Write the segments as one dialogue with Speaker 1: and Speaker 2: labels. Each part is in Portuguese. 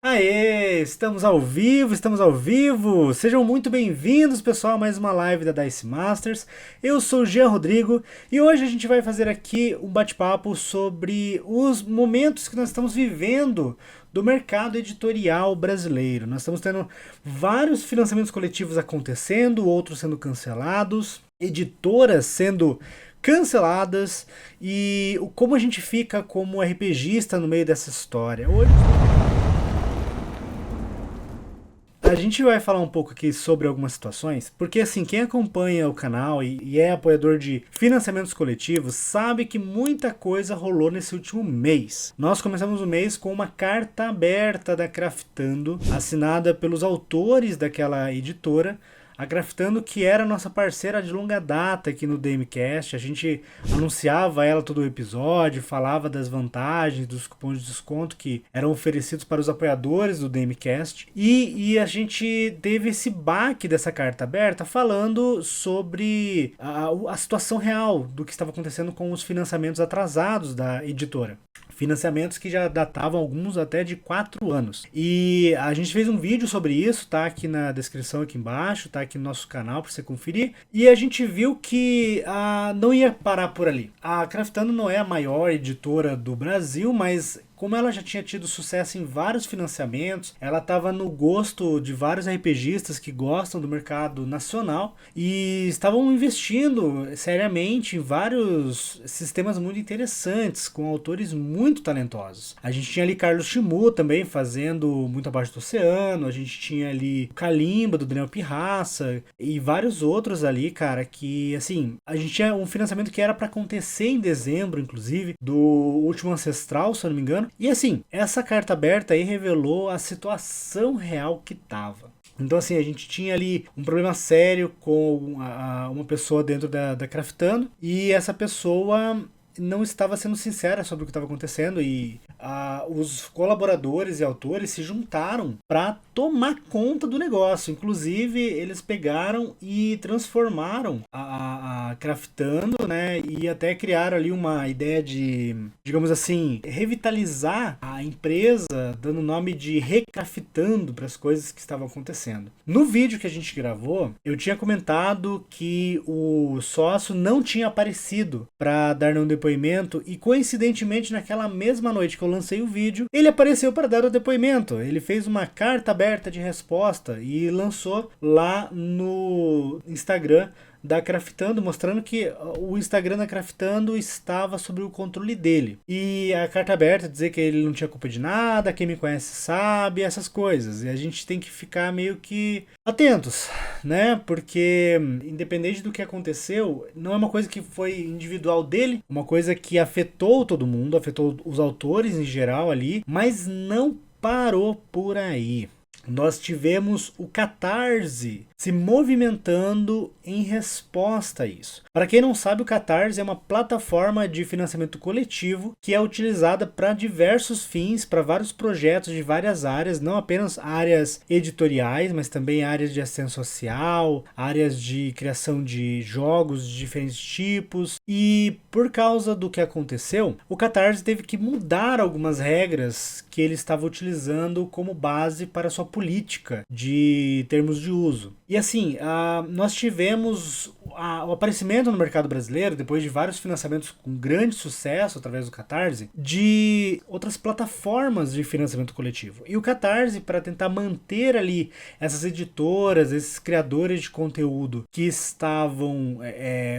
Speaker 1: Aê, estamos ao vivo, estamos ao vivo! Sejam muito bem-vindos, pessoal, a mais uma live da Dice Masters. Eu sou o Jean Rodrigo e hoje a gente vai fazer aqui um bate-papo sobre os momentos que nós estamos vivendo do mercado editorial brasileiro. Nós estamos tendo vários financiamentos coletivos acontecendo, outros sendo cancelados, editoras sendo canceladas e como a gente fica como RPGista no meio dessa história. Hoje a gente vai falar um pouco aqui sobre algumas situações, porque assim, quem acompanha o canal e é apoiador de financiamentos coletivos sabe que muita coisa rolou nesse último mês. Nós começamos o mês com uma carta aberta da Craftando, assinada pelos autores daquela editora, a Craftando, que era nossa parceira de longa data aqui no DMCast. A gente anunciava ela todo o episódio, falava das vantagens, dos cupons de desconto que eram oferecidos para os apoiadores do DMCast. E a gente teve esse baque dessa carta aberta falando sobre a situação real do que estava acontecendo com os financiamentos atrasados da editora. Financiamentos que já datavam alguns até de 4 anos. E a gente fez um vídeo sobre isso, tá aqui na descrição aqui embaixo, tá aqui no nosso canal para você conferir. E a gente viu que não ia parar por ali. A Craftando não é a maior editora do Brasil, mas como ela já tinha tido sucesso em vários financiamentos, ela estava no gosto de vários RPGistas que gostam do mercado nacional e estavam investindo seriamente em vários sistemas muito interessantes, com autores muito talentosos. A gente tinha ali Carlos Chimu também fazendo Muito Abaixo do Oceano, a gente tinha ali Kalimba, do Daniel Pirraça e vários outros ali, cara, que assim, a gente tinha um financiamento que era para acontecer em dezembro, inclusive, do Último Ancestral, se eu não me engano. E assim, essa carta aberta aí revelou a situação real que tava. Então assim, a gente tinha ali um problema sério com uma pessoa dentro da Craftando, e essa pessoa não estava sendo sincera sobre o que estava acontecendo, e os colaboradores e autores se juntaram para tomar conta do negócio. Inclusive, eles pegaram e transformaram a Craftando, né? E até criaram ali uma ideia de, digamos assim, revitalizar a empresa, dando o nome de Recraftando para as coisas que estavam acontecendo. No vídeo que a gente gravou, eu tinha comentado que o sócio não tinha aparecido para dar um depoimento, e coincidentemente naquela mesma noite que eu lancei o vídeo, ele apareceu para dar o depoimento. Ele fez uma carta aberta de resposta e lançou lá no Instagram da Craftando, mostrando que o Instagram da Craftando estava sob o controle dele. E a carta aberta dizer que ele não tinha culpa de nada, quem me conhece sabe, essas coisas. E a gente tem que ficar meio que atentos, né? Porque independente do que aconteceu, não é uma coisa que foi individual dele, uma coisa que afetou todo mundo, afetou os autores em geral ali, mas não parou por aí. Nós tivemos o Catarse se movimentando em resposta a isso. Para quem não sabe, o Catarse é uma plataforma de financiamento coletivo que é utilizada para diversos fins, para vários projetos de várias áreas, não apenas áreas editoriais, mas também áreas de assistência social, áreas de criação de jogos de diferentes tipos. E por causa do que aconteceu, o Catarse teve que mudar algumas regras que ele estava utilizando como base para sua política de termos de uso. E assim, nós tivemos o aparecimento no mercado brasileiro, depois de vários financiamentos com grande sucesso através do Catarse, de outras plataformas de financiamento coletivo. E o Catarse, para tentar manter ali essas editoras, esses criadores de conteúdo que estavam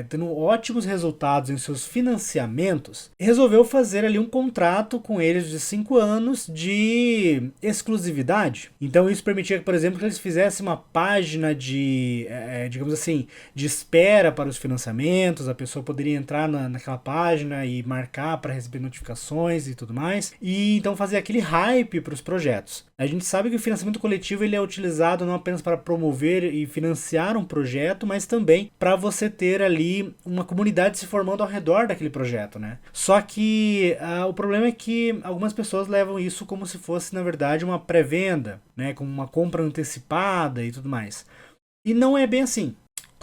Speaker 1: tendo ótimos resultados em seus financiamentos, resolveu fazer ali um contrato com eles de 5 anos de exclusividade. Então isso permitia, por exemplo, que eles fizessem uma página de, digamos assim, de espera para os financiamentos. A pessoa poderia entrar naquela página e marcar para receber notificações e tudo mais, e então fazer aquele hype para os projetos. A gente sabe que o financiamento coletivo ele é utilizado não apenas para promover e financiar um projeto, mas também para você ter ali uma comunidade se formando ao redor daquele projeto, né? Só que o problema é que algumas pessoas levam isso como se fosse, na verdade, uma pré-venda, né? Como uma compra antecipada e tudo mais. E não é bem assim.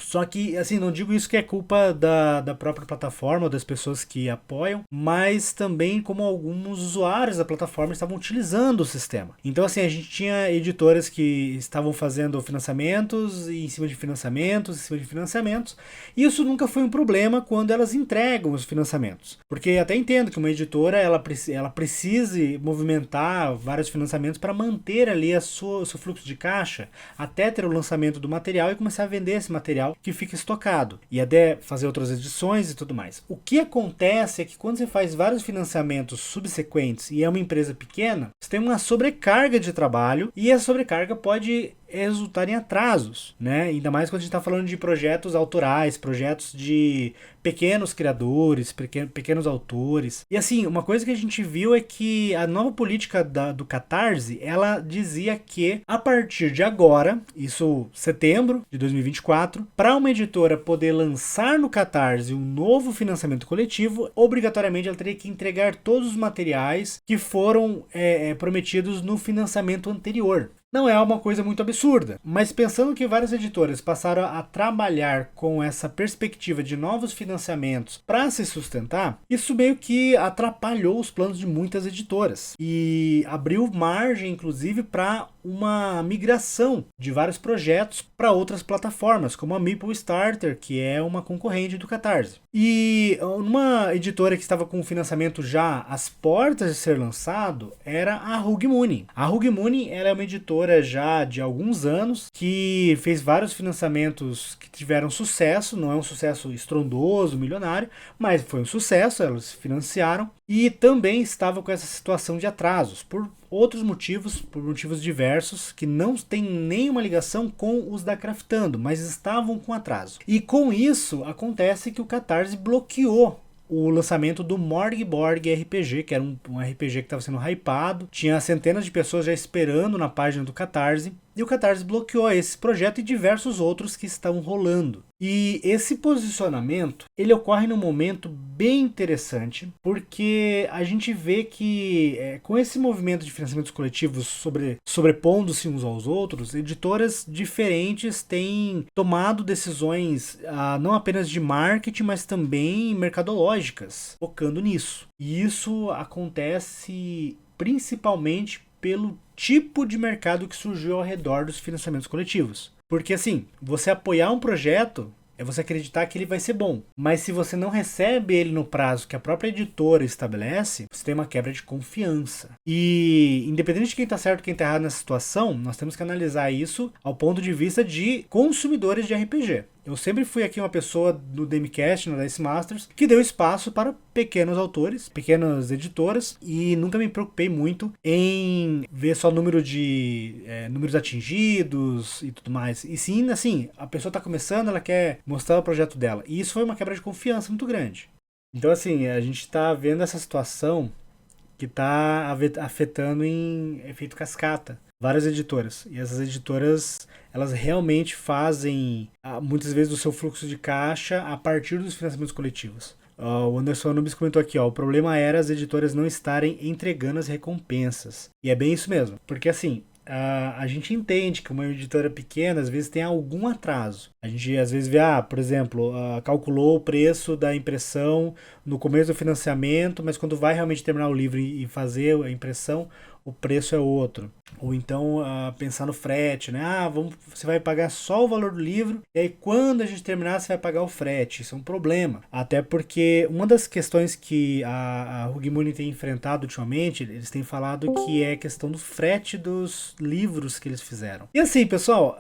Speaker 1: Só que, assim, não digo isso que é culpa da própria plataforma ou das pessoas que apoiam, mas também como alguns usuários da plataforma estavam utilizando o sistema. Então, assim, a gente tinha editoras que estavam fazendo financiamentos e em cima de financiamentos, em cima de financiamentos, e isso nunca foi um problema quando elas entregam os financiamentos. Porque até entendo que uma editora, ela precise movimentar vários financiamentos para manter ali o seu fluxo de caixa até ter o lançamento do material e começar a vender esse material que fica estocado e até fazer outras edições e tudo mais. O que acontece é que quando você faz vários financiamentos subsequentes e é uma empresa pequena, você tem uma sobrecarga de trabalho e essa sobrecarga pode resultar em atrasos, né? Ainda mais quando a gente está falando de projetos autorais, projetos de pequenos criadores, pequenos autores. E assim, uma coisa que a gente viu é que a nova política do Catarse, ela dizia que a partir de agora, isso setembro de 2024, para uma editora poder lançar no Catarse um novo financiamento coletivo, obrigatoriamente ela teria que entregar todos os materiais que foram prometidos no financiamento anterior. Não é uma coisa muito absurda, mas pensando que várias editoras passaram a trabalhar com essa perspectiva de novos financiamentos para se sustentar, isso meio que atrapalhou os planos de muitas editoras e abriu margem, inclusive, para uma migração de vários projetos para outras plataformas, como a Meeple Starter, que é uma concorrente do Catarse. E uma editora que estava com o financiamento já às portas de ser lançado era a Hug Mooney. A Hug Mooney ela é uma editora já de alguns anos que fez vários financiamentos que tiveram sucesso, não é um sucesso estrondoso, milionário, mas foi um sucesso, elas se financiaram e também estava com essa situação de atrasos por outros motivos, por motivos diversos, que não tem nenhuma ligação com os da Craftando, mas estavam com atraso. E com isso, acontece que o Catarse bloqueou o lançamento do Morgborg RPG, que era um RPG que estava sendo hypado, tinha centenas de pessoas já esperando na página do Catarse, e o Catarse bloqueou esse projeto e diversos outros que estão rolando. E esse posicionamento, ele ocorre num momento bem interessante, porque a gente vê que com esse movimento de financiamentos coletivos sobrepondo-se uns aos outros, editoras diferentes têm tomado decisões não apenas de marketing, mas também mercadológicas, focando nisso. E isso acontece principalmente pelo tipo de mercado que surgiu ao redor dos financiamentos coletivos. Porque assim, você apoiar um projeto é você acreditar que ele vai ser bom. Mas se você não recebe ele no prazo que a própria editora estabelece, você tem uma quebra de confiança. E independente de quem está certo e quem está errado nessa situação, nós temos que analisar isso ao ponto de vista de consumidores de RPG. Eu sempre fui aqui uma pessoa do DMCast, no Dice Masters, que deu espaço para pequenos autores, pequenas editoras, e nunca me preocupei muito em ver só números atingidos e tudo mais. E sim, assim, a pessoa está começando, ela quer mostrar o projeto dela. E isso foi uma quebra de confiança muito grande. Então, assim, a gente está vendo essa situação que está afetando em efeito cascata várias editoras. E essas editoras, elas realmente fazem, muitas vezes, o seu fluxo de caixa a partir dos financiamentos coletivos. O Anderson Anubis comentou aqui, o problema era as editoras não estarem entregando as recompensas. E é bem isso mesmo. Porque, assim, a gente entende que uma editora pequena, às vezes, tem algum atraso. A gente, às vezes, vê, por exemplo, calculou o preço da impressão no começo do financiamento, mas quando vai realmente terminar o livro e fazer a impressão, o preço é outro. Ou então pensar no frete, né? Você vai pagar só o valor do livro e aí quando a gente terminar você vai pagar o frete. Isso é um problema. Até porque uma das questões que a Hug Mooney tem enfrentado ultimamente, eles têm falado que é a questão do frete dos livros que eles fizeram. E assim, pessoal,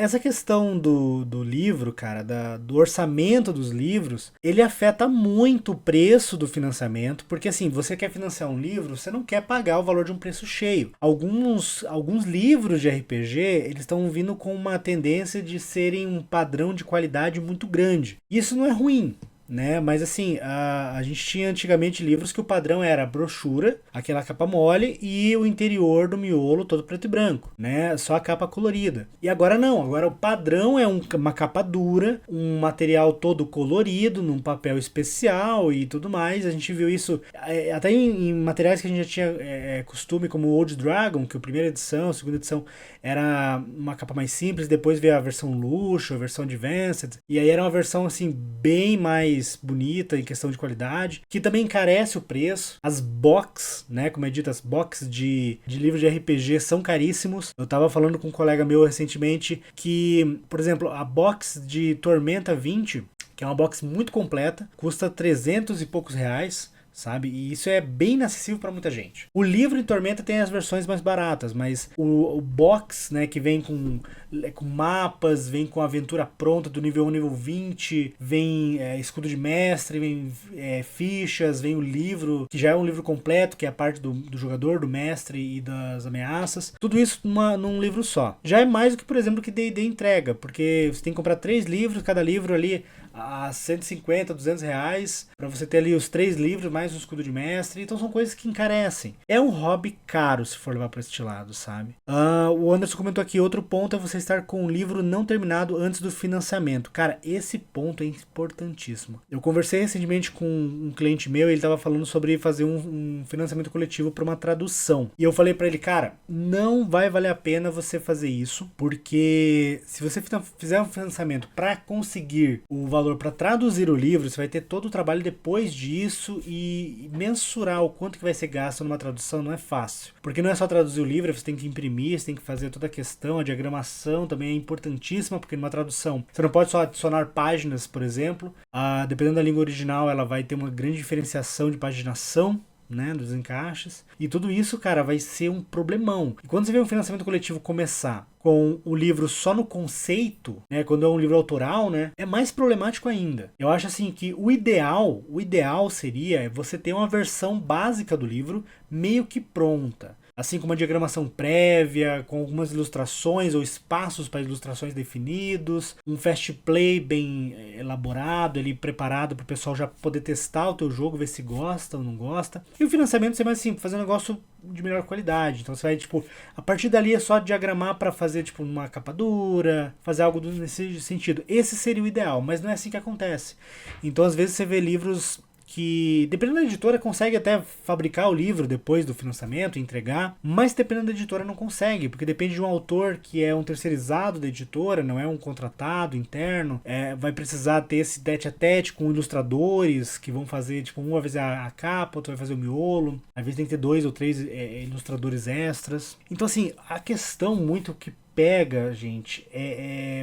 Speaker 1: essa questão do livro, cara, do orçamento dos livros, ele afeta muito o preço do financiamento, porque assim, você quer financiar um livro, você não quer pagar o valor de um preço cheio. Alguns livros de RPG, eles estão vindo com uma tendência de serem um padrão de qualidade muito grande. Isso não é ruim. né? Mas assim, a gente tinha antigamente livros que o padrão era a brochura, aquela capa mole e o interior do miolo todo preto e branco, né? Só a capa colorida. E agora não, agora o padrão é uma capa dura, um material todo colorido, num papel especial e tudo mais. A gente viu isso até em materiais que a gente já tinha costume, como o Old Dragon, que a primeira edição, a segunda edição era uma capa mais simples, depois veio a versão luxo, a versão advanced, e aí era uma versão assim bem mais bonita em questão de qualidade, que também encarece o preço. As box, né, como é dito, as box de livros de RPG são caríssimos. Eu tava falando com um colega meu recentemente que, por exemplo, a box de Tormenta 20, que é uma box muito completa, custa 300 e poucos reais, sabe? E isso é bem inacessível para muita gente. O livro em Tormenta tem as versões mais baratas, mas o box, né, que vem com mapas, vem com a aventura pronta do nível 1 ao nível 20, vem escudo de mestre, vem fichas, vem o livro, que já é um livro completo, que é a parte do jogador, do mestre e das ameaças. Tudo isso num livro só. Já é mais do que, por exemplo, que D&D entrega, porque você tem que comprar 3 livros, cada livro ali a 150, 200 reais, pra você ter ali os 3 livros, mais um escudo de mestre. Então são coisas que encarecem. É um hobby caro, se for levar pra este lado, sabe? O Anderson comentou aqui, outro ponto é você estar com o livro não terminado antes do financiamento. Cara, esse ponto é importantíssimo. Eu conversei recentemente com um cliente meu e ele tava falando sobre fazer um financiamento coletivo pra uma tradução. E eu falei pra ele, cara, não vai valer a pena você fazer isso, porque se você fizer um financiamento pra conseguir o valor para traduzir o livro, você vai ter todo o trabalho depois disso, e mensurar o quanto que vai ser gasto numa tradução não é fácil. Porque não é só traduzir o livro, você tem que imprimir, você tem que fazer toda a questão, a diagramação também é importantíssima, porque numa tradução você não pode só adicionar páginas, por exemplo. Dependendo da língua original, ela vai ter uma grande diferenciação de paginação, né, dos encaixes. E tudo isso, cara, vai ser um problemão. E quando você vê um financiamento coletivo começar com o livro só no conceito, né, quando é um livro autoral, né, é mais problemático ainda. Eu acho assim que o ideal seria você ter uma versão básica do livro meio que pronta. Assim como uma diagramação prévia, com algumas ilustrações ou espaços para ilustrações definidos, um fast play bem elaborado, ali preparado para o pessoal já poder testar o teu jogo, ver se gosta ou não gosta. E o financiamento você vai assim, fazer um negócio de melhor qualidade. Então você vai, tipo, a partir dali é só diagramar para fazer, tipo, uma capa dura, fazer algo nesse sentido. Esse seria o ideal, mas não é assim que acontece. Então às vezes você vê livros que, dependendo da editora, consegue até fabricar o livro depois do financiamento e entregar, mas dependendo da editora não consegue, porque depende de um autor que é um terceirizado da editora, não é um contratado interno, vai precisar ter esse tete-a-tete com ilustradores que vão fazer, tipo, um vai fazer a capa, outro vai fazer o miolo, às vezes tem que ter 2 ou 3 ilustradores extras. Então assim, a questão muito que pega, gente,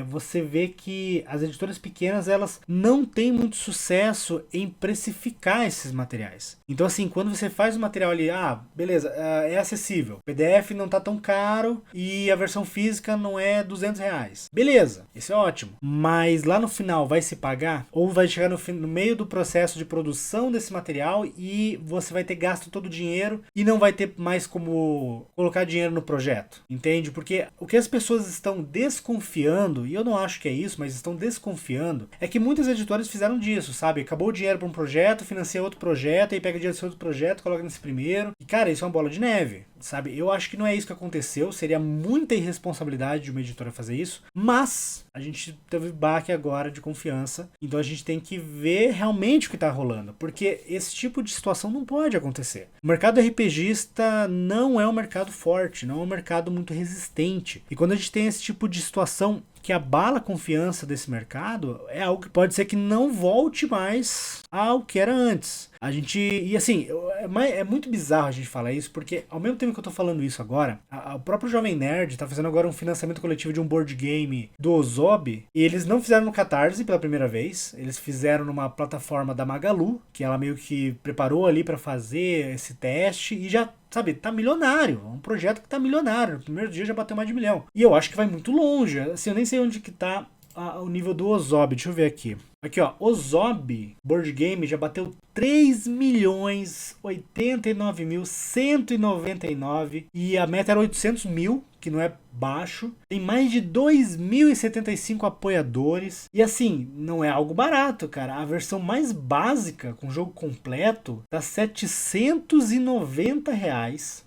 Speaker 1: você vê que as editoras pequenas, elas não têm muito sucesso em precificar esses materiais. Então assim, quando você faz o material ali, beleza, é acessível, o PDF não tá tão caro e a versão física não é 200 reais. Beleza, isso é ótimo. Mas lá no final vai se pagar? Ou vai chegar no meio do processo de produção desse material e você vai ter gasto todo o dinheiro e não vai ter mais como colocar dinheiro no projeto? Entende? Porque o que as pessoas estão desconfiando, e eu não acho que é isso, mas estão desconfiando, é que muitas editoras fizeram disso, sabe? Acabou o dinheiro para um projeto, financia outro projeto, aí pega o dinheiro desse outro projeto, coloca nesse primeiro. E cara, isso é uma bola de neve, sabe? Eu acho que não é isso que aconteceu, seria muita irresponsabilidade de uma editora fazer isso, mas a gente teve baque agora de confiança, então a gente tem que ver realmente o que tá rolando, porque esse tipo de situação não pode acontecer. O mercado RPGista não é um mercado forte, não é um mercado muito resistente, e quando a gente tem esse tipo de situação que abala a confiança desse mercado, é algo que pode ser que não volte mais ao que era antes. E assim, é muito bizarro a gente falar isso, porque ao mesmo tempo que eu tô falando isso agora, o próprio Jovem Nerd tá fazendo agora um financiamento coletivo de um board game do Ozob, e eles não fizeram no Catarse pela primeira vez, eles fizeram numa plataforma da Magalu, que ela meio que preparou ali pra fazer esse teste, e já, sabe, tá milionário. É um projeto que tá milionário. No primeiro dia já bateu mais de 1 milhão. E eu acho que vai muito longe. Assim, eu nem sei onde que tá o nível do Ozob. Deixa eu ver aqui. Aqui, ó. Ozob Board Game já bateu 3.089.199 e a meta era 800 mil, que não é baixo. Tem mais de 2.075 apoiadores. E assim, não é algo barato, cara. A versão mais básica, com o jogo completo, tá R$790.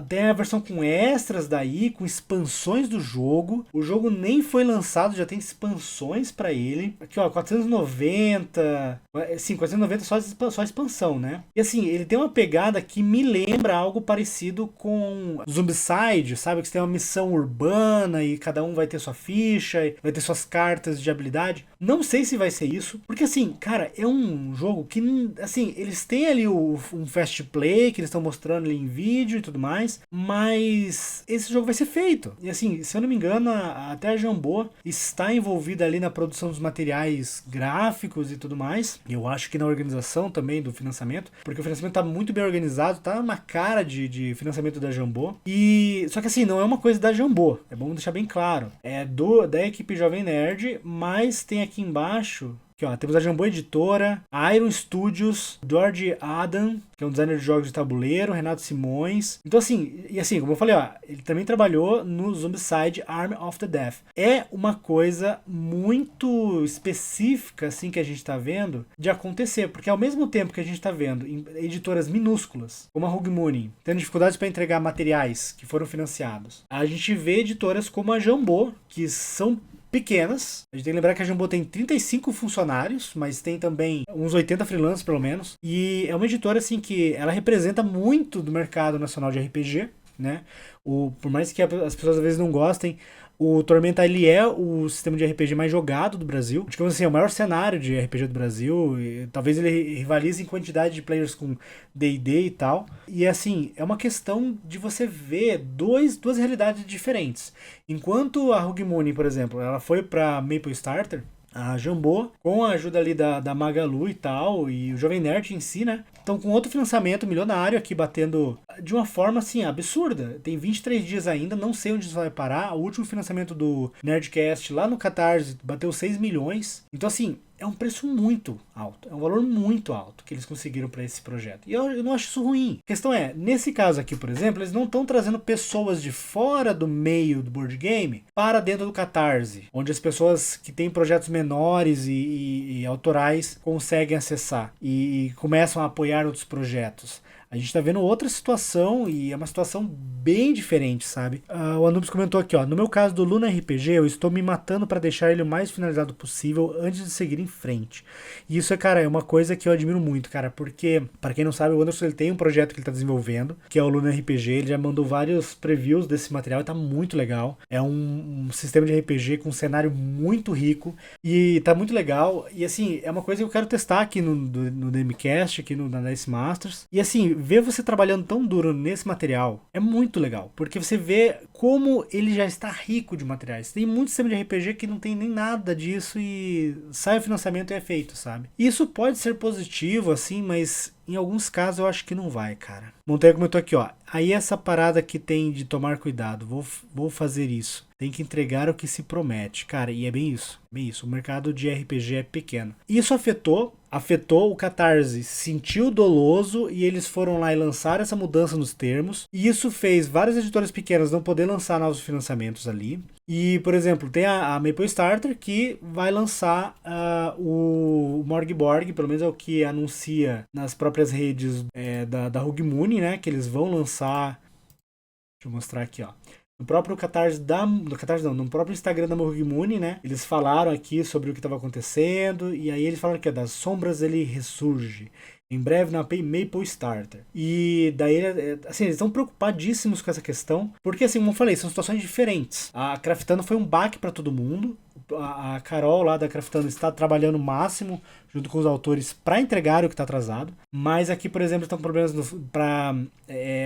Speaker 1: Tem a versão com extras daí, com expansões do jogo. O jogo nem foi lançado, já tem expansões pra ele. Aqui, ó, 490. Sim, 490 só expansão, né? E assim, ele tem uma pegada que me lembra algo parecido com Zombicide, sabe? Que você tem uma missão urbana e cada um vai ter sua ficha, vai ter suas cartas de habilidade. Não sei se vai ser isso, porque assim, cara, é um jogo que, assim, eles têm ali um fast play que eles estão mostrando ali em vídeo e tudo mais, mas esse jogo vai ser feito. E assim, se eu não me engano, até a Jambô está envolvida ali na produção dos materiais gráficos e tudo mais. Eu acho que na organização também do financiamento, porque o financiamento tá muito bem organizado, tá uma cara de financiamento da Jambô. E só que assim, não é uma coisa da Jambô, é bom deixar bem claro. É da equipe Jovem Nerd, mas tem aqui embaixo. Aqui, ó, temos a Jambô Editora, a Iron Studios, George Adam, que é um designer de jogos de tabuleiro, Renato Simões. Então assim, e assim, como eu falei, ó, ele também trabalhou no Zombicide Army of the Death. É uma coisa muito específica, assim, que a gente tá vendo de acontecer, porque ao mesmo tempo que a gente tá vendo editoras minúsculas, como a Rogue Moon, tendo dificuldades para entregar materiais que foram financiados, a gente vê editoras como a Jambô, que são pequenas. A gente tem que lembrar que a Jambô tem 35 funcionários, mas tem também uns 80 freelancers, pelo menos. E é uma editora, assim, que ela representa muito do mercado nacional de RPG, né? Por mais que as pessoas às vezes não gostem, o Tormenta, ele é o sistema de RPG mais jogado do Brasil. Digamos assim, é o maior cenário de RPG do Brasil. E talvez ele rivalize em quantidade de players com D&D e tal. E assim, é uma questão de você ver duas realidades diferentes. Enquanto a Rogue Moon, por exemplo, ela foi para Maple Starter, a Jambô, com a ajuda ali da Magalu e tal, e o Jovem Nerd em si, né? Estão com outro financiamento milionário aqui, batendo de uma forma, assim, absurda. Tem 23 dias ainda, não sei onde isso vai parar. O último financiamento do Nerdcast lá no Catarse bateu 6 milhões. Então, assim, é um preço muito alto, é um valor muito alto que eles conseguiram para esse projeto. E eu não acho isso ruim. A questão é, nesse caso aqui, por exemplo, eles não estão trazendo pessoas de fora do meio do board game para dentro do Catarse, onde as pessoas que têm projetos menores e autorais conseguem acessar e começam a apoiar outros projetos. A gente tá vendo outra situação e é uma situação bem diferente, sabe? O Anubis comentou aqui, ó. No meu caso do Luna RPG, eu estou me matando para deixar ele o mais finalizado possível antes de seguir em frente. E isso, cara, é uma coisa que eu admiro muito, cara, porque, para quem não sabe, o Anderson ele tem um projeto que ele tá desenvolvendo, que é o Luna RPG. Ele já mandou vários previews desse material e tá muito legal. É um sistema de RPG com um cenário muito rico e tá muito legal. E, assim, é uma coisa que eu quero testar aqui no DMCast, aqui na Dice Masters. E, assim, ver você trabalhando tão duro nesse material é muito legal, porque você vê como ele já está rico de materiais. Tem muito sistema de RPG que não tem nem nada disso e sai o financiamento e é feito, sabe? Isso pode ser positivo, assim, mas em alguns casos eu acho que não vai, cara. Monteiro comentou aqui, ó. Aí essa parada que tem de tomar cuidado, vou fazer isso. Tem que entregar o que se promete. Cara, e é bem isso. Bem isso. O mercado de RPG é pequeno. Isso afetou o Catarse, sentiu doloso e eles foram lá e lançaram essa mudança nos termos. E isso fez várias editoras pequenas não poder lançar novos financiamentos ali. E, por exemplo, tem a Maple Starter que vai lançar o Morgborg, pelo menos é o que anuncia nas próprias redes da Rogue Moon, né? Que eles vão lançar. Deixa eu mostrar aqui, ó. No próprio no próprio Instagram da Rogue Moon, né? Eles falaram aqui sobre o que estava acontecendo. E aí eles falaram que das sombras ele ressurge. Em breve na Maple Starter. E daí, assim, eles estão preocupadíssimos com essa questão. Porque, assim, como eu falei, são situações diferentes. A Craftando foi um baque para todo mundo. A Carol lá da Craftando está trabalhando o máximo junto com os autores para entregar o que está atrasado. Mas aqui, por exemplo, estão com problemas para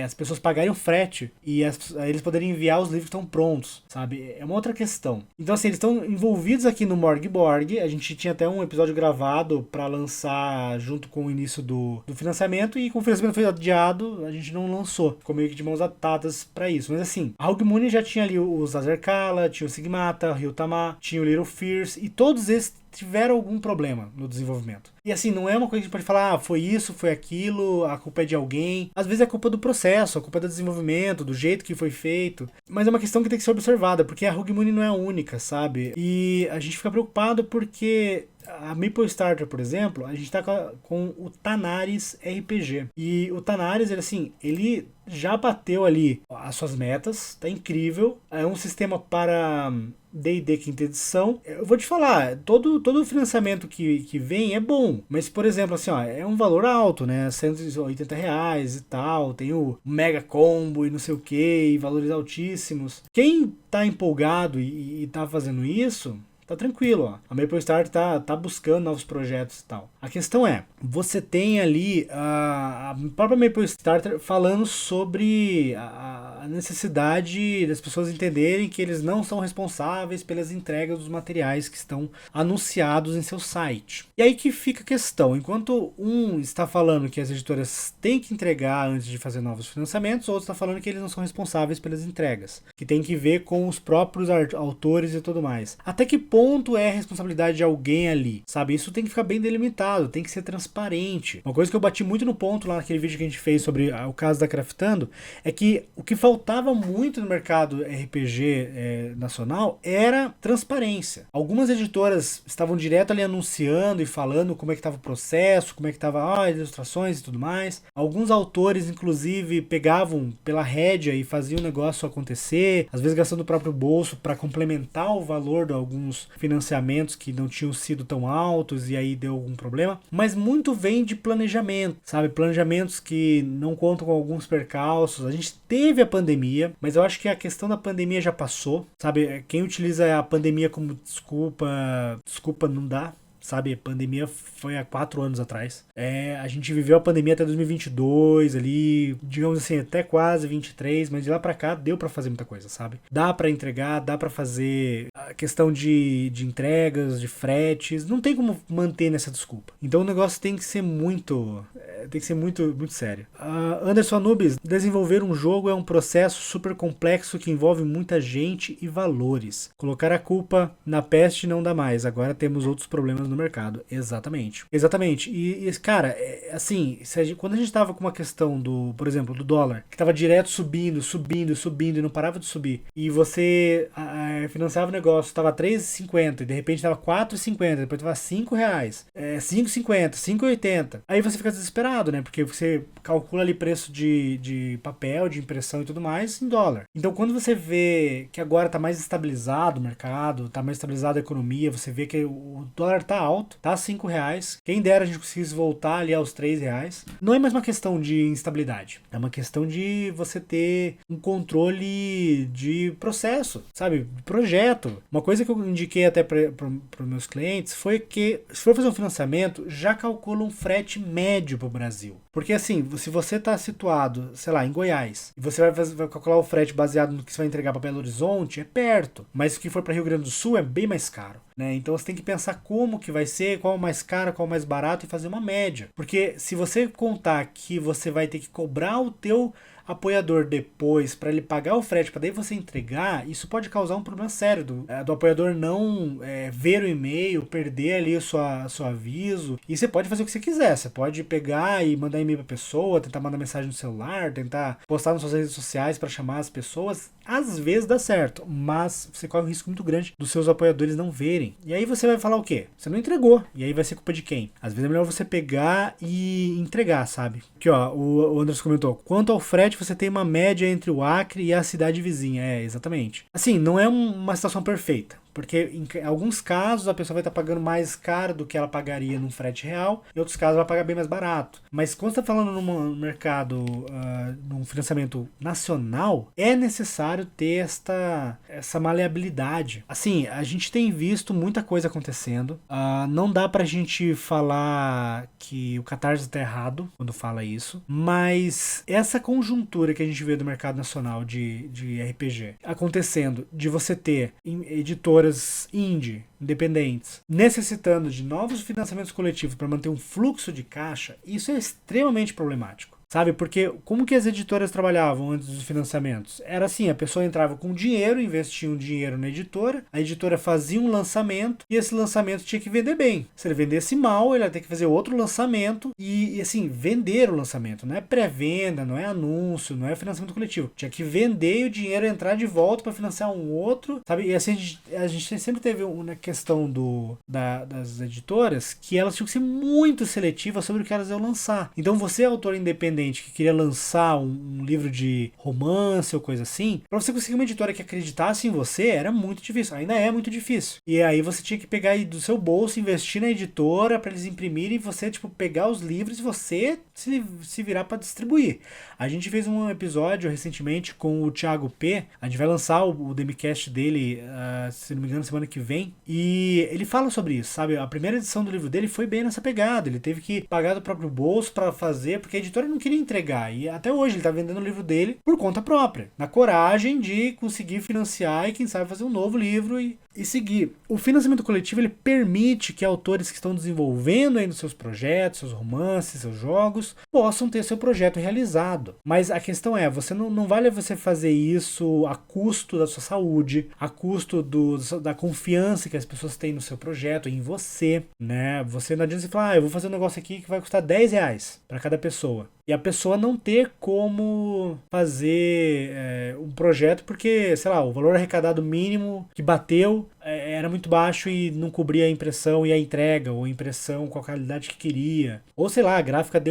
Speaker 1: as pessoas pagarem o frete e eles poderem enviar os livros que estão prontos, sabe? É uma outra questão. Então, assim, eles estão envolvidos aqui no Morgborg. A gente tinha até um episódio gravado para lançar junto com o início do financiamento, e como o financiamento foi adiado, a gente não lançou. Ficou meio que de mãos atadas para isso. Mas assim, a Rogue Moon já tinha ali os Azerkala, tinha o Sigmata, o Ryutama, tinha o Little Fears, e todos esses tiveram algum problema no desenvolvimento. E assim, não é uma coisa que a gente pode falar, foi isso, foi aquilo, a culpa é de alguém. Às vezes é culpa do processo, a culpa é do desenvolvimento, do jeito que foi feito. Mas é uma questão que tem que ser observada, porque a Rogue Moon não é a única, sabe? E a gente fica preocupado porque a Maple Starter, por exemplo, a gente tá com o Tanaris RPG. E o Tanaris, ele já bateu ali as suas metas, tá incrível. É um sistema para D&D quinta edição. Eu vou te falar, todo o financiamento que vem é bom, mas, por exemplo, assim, ó, é um valor alto, né? R$180 e tal, tem o Mega Combo e não sei o que, e valores altíssimos. Quem tá empolgado e tá fazendo isso, tá tranquilo, ó. A Maple Start tá buscando novos projetos e tal. A questão é, você tem ali a própria Maple Starter falando sobre a necessidade das pessoas entenderem que eles não são responsáveis pelas entregas dos materiais que estão anunciados em seu site. E aí que fica a questão, enquanto um está falando que as editoras têm que entregar antes de fazer novos financiamentos, outro está falando que eles não são responsáveis pelas entregas, que tem que ver com os próprios autores e tudo mais. Até que ponto é a responsabilidade de alguém ali, sabe? Isso tem que ficar bem delimitado, tem que ser transparente. Uma coisa que eu bati muito no ponto lá naquele vídeo que a gente fez sobre o caso da Craftando é que o que faltava muito no mercado RPG nacional era transparência. Algumas editoras estavam direto ali anunciando e falando como é que estava o processo, como é que estava ilustrações e tudo mais. Alguns autores, inclusive, pegavam pela rédea e faziam o negócio acontecer, às vezes gastando o próprio bolso para complementar o valor de alguns financiamentos que não tinham sido tão altos e aí deu algum problema. Mas muito vem de planejamento, sabe? Planejamentos que não contam com alguns percalços. A gente teve a pandemia, mas eu acho que a questão da pandemia já passou, sabe? Quem utiliza a pandemia como desculpa não dá. Sabe, a pandemia foi há 4 anos atrás. A gente viveu a pandemia até 2022 ali, digamos assim, até quase 23, mas de lá pra cá deu pra fazer muita coisa, sabe? Dá pra entregar, dá pra fazer a questão de entregas, de fretes, não tem como manter nessa desculpa. Então o negócio tem que ser muito sério. Anderson Anubis, desenvolver um jogo é um processo super complexo que envolve muita gente e valores. Colocar a culpa na peste não dá mais, agora temos outros problemas no mercado. Exatamente. E cara, assim, quando a gente tava com uma questão por exemplo, do dólar, que tava direto subindo e não parava de subir, e você financiava o negócio, tava R$3,50 e de repente tava R$4,50, depois tava R$5, R$5,50, R$5,80. Aí você fica desesperado, né? Porque você calcula ali preço de papel, de impressão e tudo mais em dólar. Então quando você vê que agora tá mais estabilizado o mercado, tá mais estabilizada a economia, você vê que o dólar tá alto, tá R$5. Quem dera a gente conseguisse voltar ali aos R$3. Não é mais uma questão de instabilidade, é uma questão de você ter um controle de processo, sabe? De projeto. Uma coisa que eu indiquei até para os meus clientes foi que, se for fazer um financiamento, já calcula um frete médio para o Brasil. Porque assim, se você está situado, sei lá, em Goiás, e você vai calcular o frete baseado no que você vai entregar para Belo Horizonte, é perto. Mas se for para Rio Grande do Sul, é bem mais caro. Né? Então você tem que pensar como que vai ser, qual é o mais caro, qual é o mais barato e fazer uma média. Porque se você contar que você vai ter que cobrar o teu apoiador depois para ele pagar o frete para daí você entregar, isso pode causar um problema sério do apoiador não ver o e-mail, perder ali o seu aviso. E você pode fazer o que você quiser, você pode pegar e mandar e-mail para pessoa, tentar mandar mensagem no celular, tentar postar nas suas redes sociais para chamar as pessoas. Às vezes dá certo, mas você corre um risco muito grande dos seus apoiadores não verem. E aí você vai falar o quê? Você não entregou. E aí vai ser culpa de quem? Às vezes é melhor você pegar e entregar, sabe? Aqui ó, o Anderson comentou, quanto ao frete você tem uma média entre o Acre e a cidade vizinha. Exatamente. Assim, não é uma situação perfeita. Porque em alguns casos a pessoa vai estar pagando mais caro do que ela pagaria num frete real, em outros casos ela vai pagar bem mais barato. Mas quando você está falando num mercado, num financiamento nacional, é necessário ter essa maleabilidade. Assim, a gente tem visto muita coisa acontecendo. Não dá pra gente falar que o Catarse está errado quando fala isso, mas essa conjuntura que a gente vê do mercado nacional de RPG acontecendo, de você ter editoras indie, independentes, necessitando de novos financiamentos coletivos para manter um fluxo de caixa, isso é extremamente problemático. Sabe, porque como que as editoras trabalhavam antes dos financiamentos? Era assim, a pessoa entrava com dinheiro, investia um dinheiro na editora, a editora fazia um lançamento e esse lançamento tinha que vender bem. Se ele vendesse mal, ele ia ter que fazer outro lançamento e assim, vender o lançamento. Não é pré-venda, não é anúncio, não é financiamento coletivo. Tinha que vender e o dinheiro entrar de volta para financiar um outro, sabe? E assim, a gente sempre teve uma questão das editoras que elas tinham que ser muito seletivas sobre o que elas iam lançar. Então você, autor independente, que queria lançar um livro de romance ou coisa assim, pra você conseguir uma editora que acreditasse em você, era muito difícil. Ainda é muito difícil. E aí você tinha que pegar aí do seu bolso, investir na editora pra eles imprimirem e você, tipo, pegar os livros e você se virar pra distribuir. A gente fez um episódio recentemente com o Thiago P. A gente vai lançar o Demicast dele, se não me engano, semana que vem. E ele fala sobre isso, sabe? A primeira edição do livro dele foi bem nessa pegada. Ele teve que pagar do próprio bolso pra fazer, porque a editora não queria entregar. E até hoje ele tá vendendo o livro dele por conta própria. Na coragem de conseguir financiar e quem sabe fazer um novo livro e seguir. O financiamento coletivo ele permite que autores que estão desenvolvendo ainda seus projetos, seus romances, seus jogos, possam ter seu projeto realizado. Mas a questão é, você não vale você fazer isso a custo da sua saúde, a custo da confiança que as pessoas têm no seu projeto, em você, né? Você não adianta você falar, eu vou fazer um negócio aqui que vai custar R$10 para cada pessoa. E a pessoa não ter como fazer um projeto porque, sei lá, o valor arrecadado mínimo que bateu era muito baixo e não cobria a impressão e a entrega, ou a impressão com a qualidade que queria. Ou sei lá, a gráfica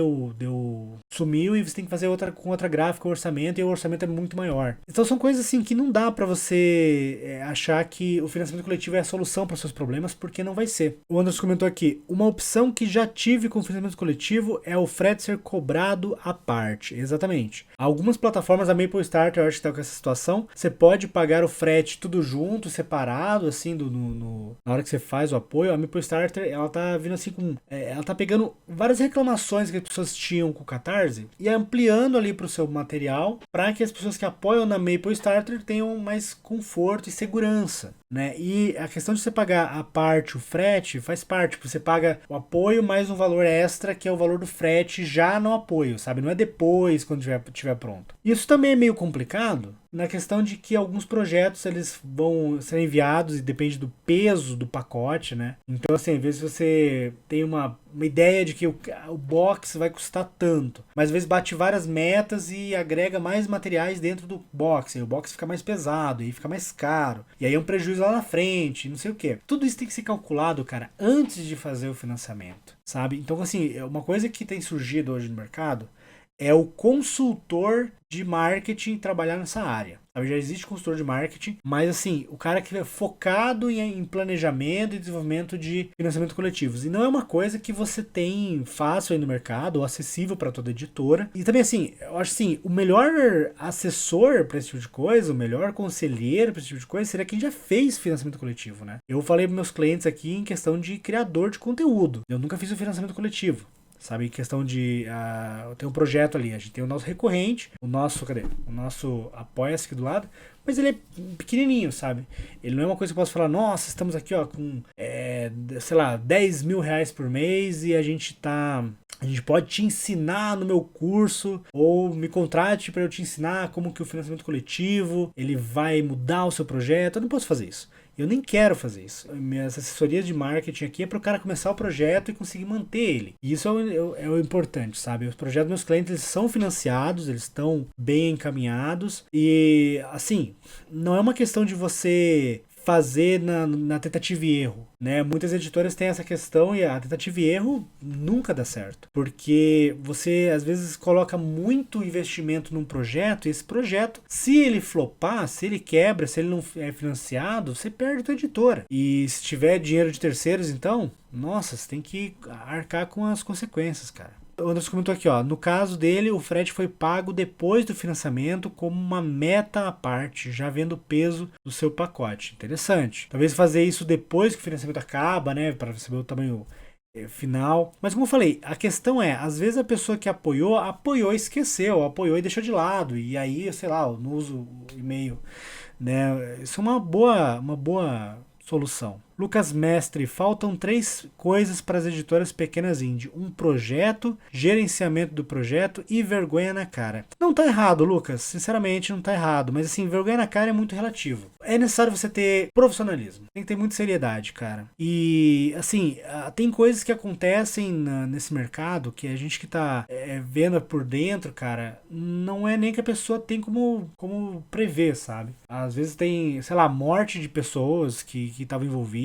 Speaker 1: sumiu e você tem que fazer com outra gráfica o orçamento e o orçamento é muito maior. Então são coisas assim que não dá pra você achar que o financiamento coletivo é a solução para os seus problemas, porque não vai ser. O Anderson comentou aqui, uma opção que já tive com o financiamento coletivo é o frete ser cobrado à parte. Exatamente. Algumas plataformas, a Maple Starter, eu acho que está com essa situação, você pode pagar o frete tudo junto, separado, assim, na hora que você faz o apoio. A Maple Starter, ela tá vindo assim com... ela tá pegando várias reclamações que as pessoas tinham com o Catarse e ampliando ali pro seu material para que as pessoas que apoiam na Maple Starter tenham mais conforto e segurança, né? E a questão de você pagar a parte, o frete, faz parte. Você paga o apoio mais um valor extra, que é o valor do frete já no apoio, sabe? Não é depois, quando estiver pronto. Isso também é meio complicado, na questão de que alguns projetos eles vão ser enviados e depende do peso do pacote, né? Então, assim, às vezes você tem uma ideia de que o box vai custar tanto, mas às vezes bate várias metas e agrega mais materiais dentro do box, e o box fica mais pesado, e fica mais caro, e aí é um prejuízo lá na frente, não sei o que. Tudo isso tem que ser calculado, cara, antes de fazer o financiamento, sabe? Então, assim, uma coisa que tem surgido hoje no mercado é o consultor de marketing trabalhar nessa área. Já existe consultor de marketing, mas assim, o cara que é focado em planejamento e desenvolvimento de financiamento coletivos. E não é uma coisa que você tem fácil aí no mercado, ou acessível para toda editora. E também assim, eu acho assim, o melhor assessor para esse tipo de coisa, o melhor conselheiro para esse tipo de coisa, seria quem já fez financiamento coletivo, né? Eu falei para meus clientes aqui em questão de criador de conteúdo. Eu nunca fiz um financiamento coletivo. Sabe, em questão de... tem um projeto ali, a gente tem o nosso recorrente, o nosso apoia-se aqui do lado, mas ele é pequenininho, sabe? Ele não é uma coisa que eu posso falar, nossa, estamos aqui ó, com, sei lá, R$10.000 por mês e a gente pode te ensinar no meu curso, ou me contrate para eu te ensinar como que o financiamento coletivo, ele vai mudar o seu projeto. Eu não posso fazer isso. Eu nem quero fazer isso. Minhas assessorias de marketing aqui é para o cara começar o projeto e conseguir manter ele. E isso é o importante, sabe? Os projetos dos meus clientes, eles são financiados, eles estão bem encaminhados. E, assim, não é uma questão de você fazer na tentativa e erro, né? Muitas editoras têm essa questão e a tentativa e erro nunca dá certo, porque você às vezes coloca muito investimento num projeto e esse projeto, se ele flopar, se ele quebra, se ele não é financiado, você perde a tua editora. E se tiver dinheiro de terceiros, então, nossa, você tem que arcar com as consequências, cara. O Anderson comentou aqui, ó, no caso dele, o frete foi pago depois do financiamento como uma meta à parte, já vendo o peso do seu pacote. Interessante. Talvez fazer isso depois que o financiamento acaba, né, para saber o tamanho final. Mas como eu falei, a questão é, às vezes a pessoa que apoiou e esqueceu, apoiou e deixou de lado, e aí, sei lá, não usa o e-mail, né? Isso é uma boa solução. Lucas Mestre, faltam 3 coisas para as editoras pequenas indie. Um projeto, gerenciamento do projeto e vergonha na cara. Não tá errado, Lucas. Sinceramente, não tá errado. Mas assim, vergonha na cara é muito relativo. É necessário você ter profissionalismo. Tem que ter muita seriedade, cara. E assim, tem coisas que acontecem nesse mercado que a gente que tá vendo por dentro, cara, não é nem que a pessoa tem como prever, sabe? Às vezes tem, sei lá, morte de pessoas que estavam envolvidas,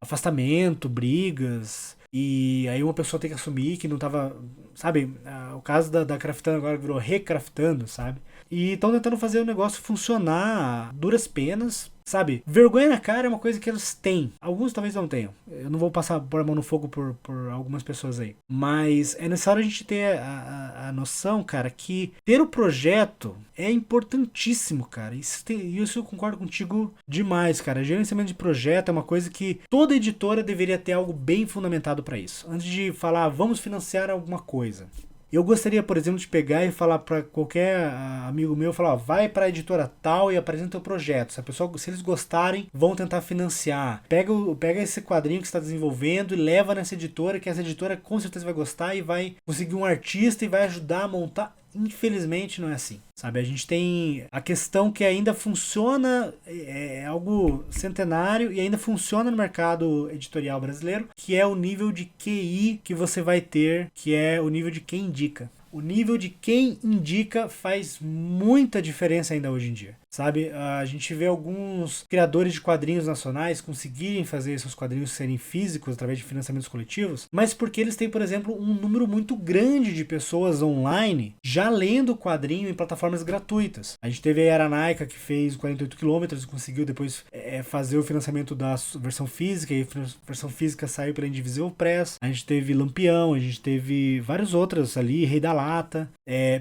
Speaker 1: afastamento, brigas, e aí uma pessoa tem que assumir que não tava, sabe, o caso da Craftando agora virou Recraftando, sabe, e estão tentando fazer o negócio funcionar duras penas, sabe, vergonha na cara é uma coisa que eles têm, alguns talvez não tenham, eu não vou pôr a mão no fogo por algumas pessoas aí, mas é necessário a gente ter a noção, cara, que ter o projeto é importantíssimo, cara, isso eu concordo contigo demais, cara, gerenciamento de projeto é uma coisa que toda editora deveria ter algo bem fundamentado para isso, antes de falar, vamos financiar alguma coisa. Eu gostaria, por exemplo, de pegar e falar para qualquer amigo meu, falar, ó, vai para a editora tal e apresenta o projeto. Se eles gostarem, vão tentar financiar. Pega esse quadrinho que você está desenvolvendo e leva nessa editora, que essa editora com certeza vai gostar e vai conseguir um artista e vai ajudar a montar. Infelizmente não é assim, sabe? A gente tem a questão que ainda funciona, é algo centenário e ainda funciona no mercado editorial brasileiro, que é o nível de QI que você vai ter, que é o nível de quem indica. O nível de quem indica faz muita diferença ainda hoje em dia, sabe? A gente vê alguns criadores de quadrinhos nacionais conseguirem fazer seus quadrinhos serem físicos através de financiamentos coletivos, mas porque eles têm, por exemplo, um número muito grande de pessoas online já lendo o quadrinho em plataformas gratuitas. A gente teve a Yaranaika, que fez 48 km e conseguiu depois fazer o financiamento da versão física, e a versão física saiu pela Indivisible Press. A gente teve Lampião, a gente teve vários outros ali, Rei da Lata,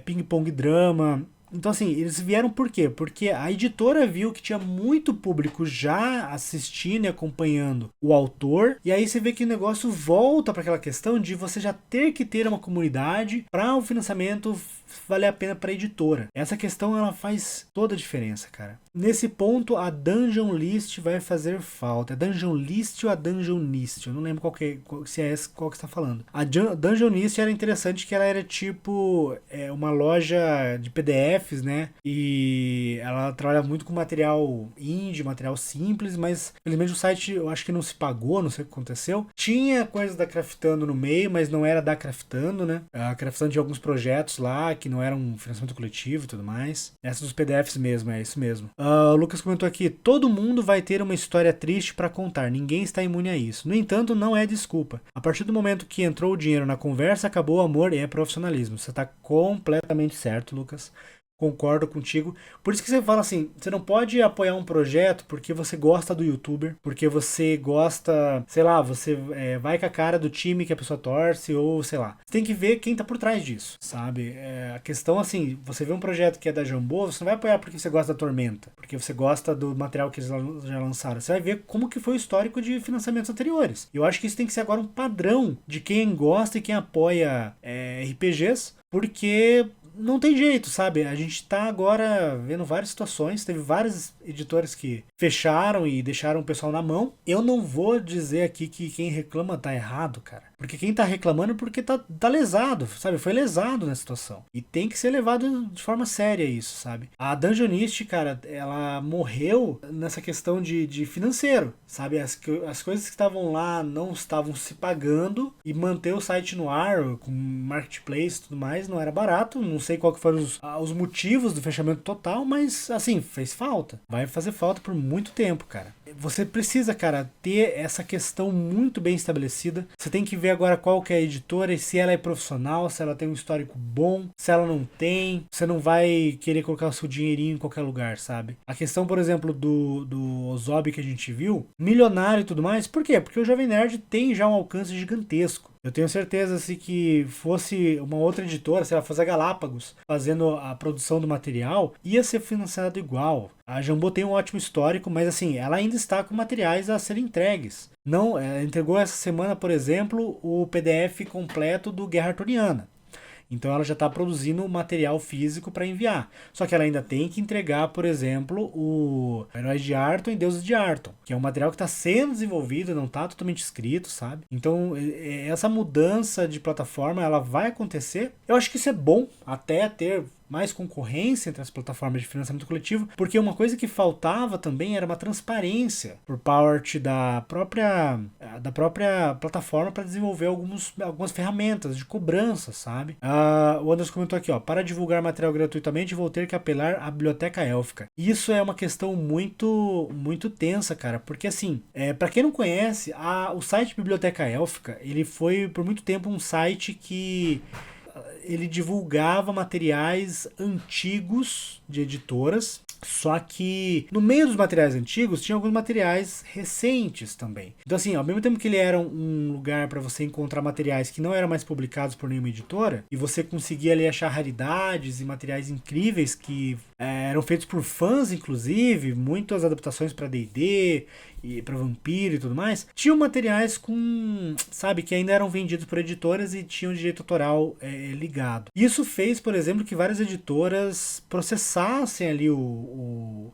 Speaker 1: Ping Pong Drama. Então assim, eles vieram por quê? Porque a editora viu que tinha muito público já assistindo e acompanhando o autor, e aí você vê que o negócio volta para aquela questão de você já ter que ter uma comunidade para o financiamento valer a pena para a editora. Essa questão ela faz toda a diferença, cara. Nesse ponto, a Dungeon List vai fazer falta. É Dungeon List ou a Dungeon List? Eu não lembro qual que você está falando. A Dungeon List era interessante que ela era tipo uma loja de PDFs, né? E ela trabalha muito com material indie, material simples, mas felizmente o site eu acho que não se pagou, não sei o que aconteceu. Tinha coisas da Craftando no meio, mas não era da Craftando, né? A Craftando tinha alguns projetos lá que não eram um financiamento coletivo e tudo mais. Essa dos PDFs mesmo, é isso mesmo. O Lucas comentou aqui, todo mundo vai ter uma história triste para contar, ninguém está imune a isso. No entanto, não é desculpa. A partir do momento que entrou o dinheiro na conversa, acabou o amor e é profissionalismo. Você está completamente certo, Lucas. Concordo contigo. Por isso que você fala assim, você não pode apoiar um projeto porque você gosta do youtuber, porque você gosta, sei lá, você vai com a cara do time que a pessoa torce, ou sei lá. Você tem que ver quem tá por trás disso, sabe? A questão assim, você vê um projeto que é da Jambô, você não vai apoiar porque você gosta da Tormenta, porque você gosta do material que eles já lançaram. Você vai ver como que foi o histórico de financiamentos anteriores. Eu acho que isso tem que ser agora um padrão de quem gosta e quem apoia RPGs, porque não tem jeito, sabe? A gente tá agora vendo várias situações, teve várias editoras que fecharam e deixaram o pessoal na mão. Eu não vou dizer aqui que quem reclama tá errado, cara. Porque quem tá reclamando é porque tá lesado, sabe? Foi lesado na situação. E tem que ser levado de forma séria isso, sabe? A Dungeonist, cara, ela morreu nessa questão de financeiro, sabe? As coisas que estavam lá não estavam se pagando e manter o site no ar, com marketplace e tudo mais, não era barato. Não sei qual que foram os motivos do fechamento total, mas assim, fez falta. Vai fazer falta por muito tempo, cara. você precisa, cara, ter essa questão muito bem estabelecida. Você tem que ver agora qual que é a editora e se ela é profissional, se ela tem um histórico bom, se ela não tem. Você não vai querer colocar o seu dinheirinho em qualquer lugar, sabe? A questão, por exemplo, do Ozob que a gente viu, milionário e tudo mais, por quê? Porque o Jovem Nerd tem já um alcance gigantesco. Eu tenho certeza se que fosse uma outra editora, se ela fosse a Galápagos, fazendo a produção do material, ia ser financiado igual. A Jambô tem um ótimo histórico, mas assim, ela ainda está com materiais a serem entregues. Não, ela entregou essa semana, por exemplo, o PDF completo do Guerra Arturiana. Então ela já está produzindo material físico para enviar. Só que ela ainda tem que entregar, por exemplo, o Heróis de Arton e Deuses de Arton, que é um material que está sendo desenvolvido, não está totalmente escrito, sabe? Então essa mudança de plataforma ela vai acontecer. Eu acho que isso é bom até ter mais concorrência entre as plataformas de financiamento coletivo, porque uma coisa que faltava também era uma transparência por parte da própria plataforma para desenvolver algumas ferramentas de cobrança, sabe? O Anderson comentou aqui, ó, para divulgar material gratuitamente vou ter que apelar à Biblioteca Élfica. Isso é uma questão muito tensa, cara, porque assim, para quem não conhece, o site Biblioteca Élfica, ele foi por muito tempo um site que ele divulgava materiais antigos de editoras, só que no meio dos materiais antigos tinha alguns materiais recentes também. Então assim, ao mesmo tempo que ele era um lugar para você encontrar materiais que não eram mais publicados por nenhuma editora, e você conseguia ali achar raridades e materiais incríveis que eram feitos por fãs, inclusive, muitas adaptações para D&D e para Vampiro e tudo mais, tinham materiais sabe, que ainda eram vendidos por editoras e tinham direito autoral ligado. Isso fez, por exemplo, que várias editoras processassem ali o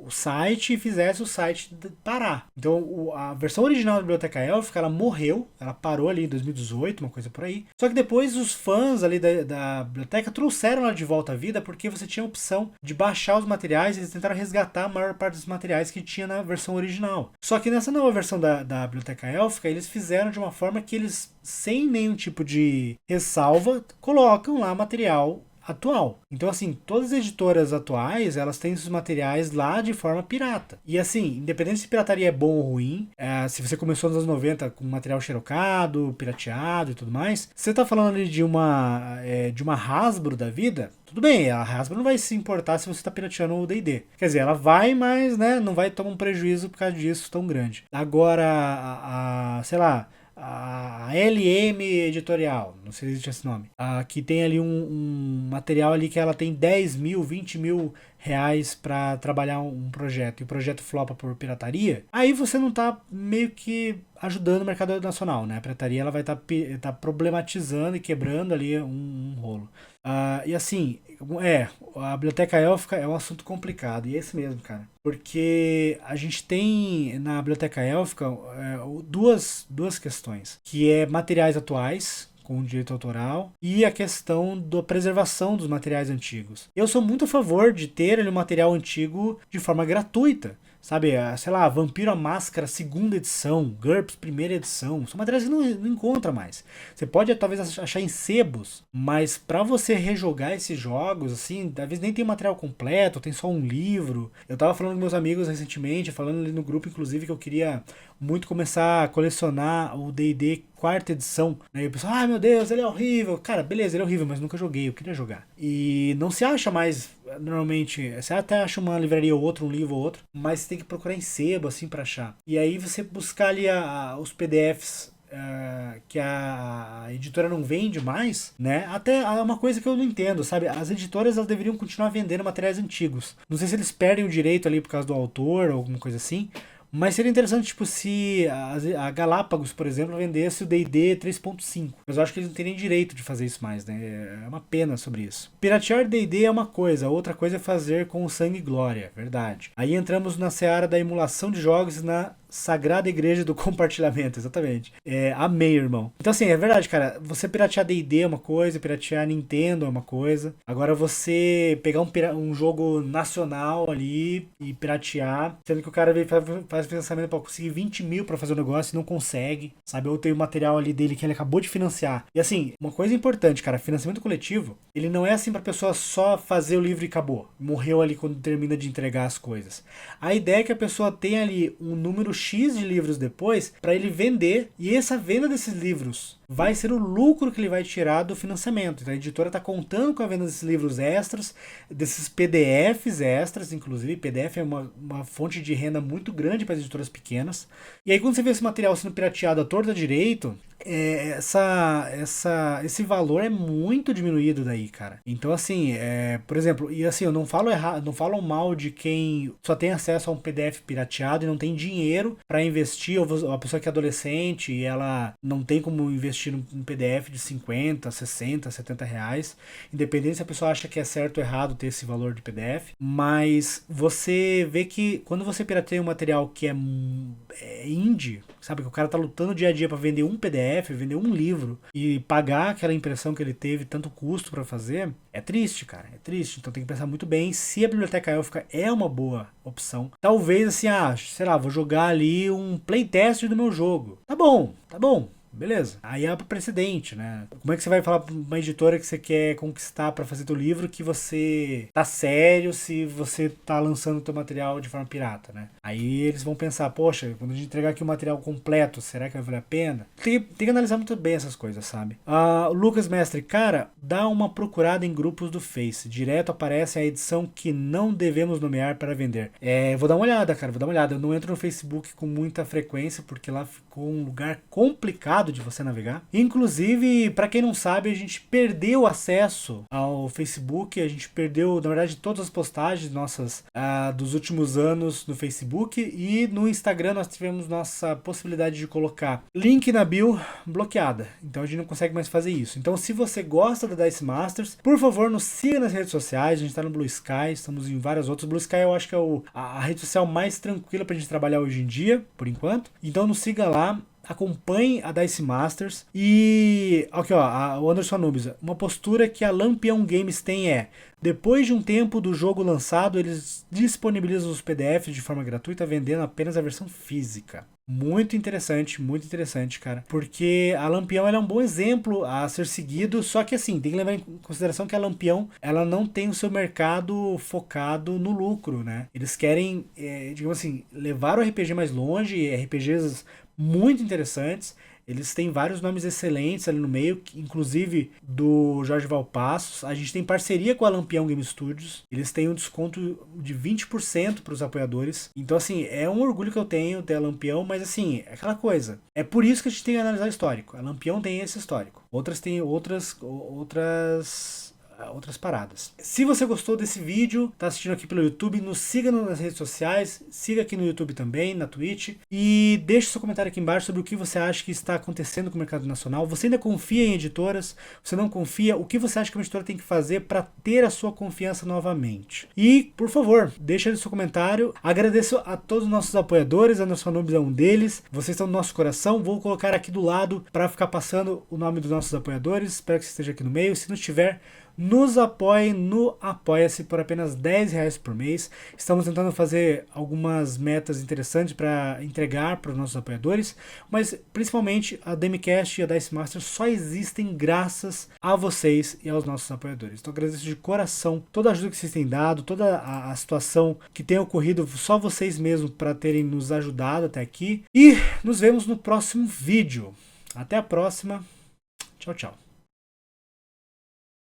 Speaker 1: site e fizessem o site parar. Então, a versão original da Biblioteca Élfica, ela morreu, ela parou ali em 2018, uma coisa por aí. Só que depois os fãs ali da biblioteca trouxeram ela de volta à vida porque você tinha a opção de baixar os materiais e eles tentaram resgatar a maior parte dos materiais que tinha na versão original. Só que nessa nova versão da Biblioteca Élfica, eles fizeram de uma forma que eles, sem nenhum tipo de ressalva, colocam lá material atual. Então, assim, todas as editoras atuais, elas têm esses materiais lá de forma pirata. E assim, independente se pirataria é bom ou ruim, se você começou nos anos 90 com material xerocado, pirateado e tudo mais, você tá falando ali de uma Hasbro da vida, tudo bem, a Hasbro não vai se importar se você está pirateando o D&D. Quer dizer, ela vai, mas né, não vai tomar um prejuízo por causa disso tão grande. Agora, sei lá, a LM Editorial, não sei se existe esse nome, que tem ali um material ali que ela tem 10 mil, 20 mil reais para trabalhar um projeto e o projeto flopa por pirataria, aí você não tá meio que ajudando o mercado nacional, né? A pirataria ela vai tá problematizando e quebrando ali um rolo. E assim, a Biblioteca Élfica é um assunto complicado, e é esse mesmo, cara. Porque a gente tem na Biblioteca Élfica duas questões, que é materiais atuais, com direito autoral, e a questão da preservação dos materiais antigos. Eu sou muito a favor de ter o material antigo de forma gratuita. Sabe, sei lá, Vampiro a Máscara, segunda edição, GURPS, primeira edição. São materiais que não encontra mais. Você pode talvez achar em sebos, mas pra você rejogar esses jogos, assim, talvez nem tem material completo, tem só um livro. Eu tava falando com meus amigos recentemente, falando ali no grupo, inclusive, que eu queria muito começar a colecionar o D&D quarta edição, né? E o pessoal, meu Deus, ele é horrível. Cara, beleza, ele é horrível, mas nunca joguei, eu queria jogar. E não se acha mais, normalmente, você até acha uma livraria ou outra, um livro ou outro, mas você tem que procurar em sebo, assim, pra achar. E aí você buscar ali os PDFs que a editora não vende mais, né? Até é uma coisa que eu não entendo, sabe? As editoras elas deveriam continuar vendendo materiais antigos. Não sei se eles perdem o direito ali por causa do autor ou alguma coisa assim, mas seria interessante, tipo, se a Galápagos, por exemplo, vendesse o D&D 3.5. Mas eu acho que eles não têm nem direito de fazer isso mais, né? É uma pena sobre isso. Piratear D&D é uma coisa, outra coisa é fazer com o sangue e glória, verdade. Aí entramos na seara da emulação de jogos e na Sagrada Igreja do Compartilhamento, exatamente. Amei, irmão. Então, assim, é verdade, cara. Você piratear D&D é uma coisa, piratear Nintendo é uma coisa. Agora, você pegar um jogo nacional ali e piratear, sendo que o cara faz financiamento pra conseguir 20 mil pra fazer o negócio e não consegue, sabe? Ou tem o material ali dele que ele acabou de financiar. E, assim, uma coisa importante, cara, financiamento coletivo, ele não é assim pra pessoa só fazer o livro e acabou. Morreu ali quando termina de entregar as coisas. A ideia é que a pessoa tenha ali um número X de livros depois para ele vender, e essa venda desses livros vai ser o lucro que ele vai tirar do financiamento. Então a editora está contando com a venda desses livros extras, desses PDFs extras, inclusive. PDF é uma fonte de renda muito grande para as editoras pequenas. E aí quando você vê esse material sendo pirateado à torta direito, esse valor é muito diminuído daí, cara. Então, assim, por exemplo, e assim, eu não falo errado, não falo mal de quem só tem acesso a um PDF pirateado e não tem dinheiro para investir, ou a pessoa que é adolescente e ela não tem como investir num PDF de 50, 60, 70 reais, independente se a pessoa acha que é certo ou errado ter esse valor de PDF, mas você vê que quando você pirateia um material que é indie, sabe, que o cara tá lutando dia a dia para vender um PDF, vender um livro e pagar aquela impressão que ele teve, tanto custo para fazer, é triste, cara, é triste. Então tem que pensar muito bem se a biblioteca élfica é uma boa opção. Talvez assim, sei lá, vou jogar ali um playtest do meu jogo. Tá bom, beleza. Aí é pro precedente, né? Como é que você vai falar pra uma editora que você quer conquistar para fazer teu livro que você tá sério se você tá lançando teu material de forma pirata, né? Aí eles vão pensar, poxa, quando a gente entregar aqui o material completo, será que vai valer a pena? Tem que analisar muito bem essas coisas, sabe? Lucas Mestre, cara, dá uma procurada em grupos do Face. Direto aparece a edição que não devemos nomear para vender. Vou dar uma olhada, cara, vou dar uma olhada. Eu não entro no Facebook com muita frequência, porque lá ficou um lugar complicado de você navegar. Inclusive, para quem não sabe, a gente perdeu acesso ao Facebook, a gente perdeu, na verdade, todas as postagens nossas dos últimos anos no Facebook, e no Instagram nós tivemos nossa possibilidade de colocar link na bio bloqueada. Então a gente não consegue mais fazer isso. Então, se você gosta da Dice Masters, por favor, nos siga nas redes sociais. A gente tá no Blue Sky, estamos em vários outros. Blue Sky eu acho que é a rede social mais tranquila pra gente trabalhar hoje em dia, por enquanto. Então nos siga lá. Acompanhe a Dice Masters. E aqui ó, o Anderson Anubis, uma postura que a Lampião Games tem depois de um tempo do jogo lançado, eles disponibilizam os PDFs de forma gratuita, vendendo apenas a versão física. Muito interessante, cara. Porque a Lampião ela é um bom exemplo a ser seguido, só que assim, tem que levar em consideração que a Lampião ela não tem o seu mercado focado no lucro, né? Eles querem, digamos assim, levar o RPG mais longe, RPGs muito interessantes. Eles têm vários nomes excelentes ali no meio, inclusive do Jorge Valpassos. A gente tem parceria com a Lampião Game Studios. Eles têm um desconto de 20% para os apoiadores. Então, assim, é um orgulho que eu tenho ter a Lampião, mas, assim, é aquela coisa. É por isso que a gente tem que analisar o histórico. A Lampião tem esse histórico. Outras têm outras paradas. Se você gostou desse vídeo, tá assistindo aqui pelo YouTube, nos siga nas redes sociais, siga aqui no YouTube também, na Twitch, e deixe seu comentário aqui embaixo sobre o que você acha que está acontecendo com o mercado nacional. Você ainda confia em editoras? Você não confia? O que você acha que uma editora tem que fazer para ter a sua confiança novamente? E, por favor, deixa aí seu comentário. Agradeço a todos os nossos apoiadores, a Anderson Anubis é um deles. Vocês estão no nosso coração. Vou colocar aqui do lado para ficar passando o nome dos nossos apoiadores. Espero que você esteja aqui no meio. Se não estiver, nos apoie no Apoia-se por apenas R$10 por mês. Estamos tentando fazer algumas metas interessantes para entregar para os nossos apoiadores, mas principalmente a Demicast e a Dice Masters só existem graças a vocês e aos nossos apoiadores. Então agradeço de coração toda a ajuda que vocês têm dado, toda a situação que tem ocorrido, só vocês mesmos para terem nos ajudado até aqui. E nos vemos no próximo vídeo. Até a próxima. Tchau, tchau.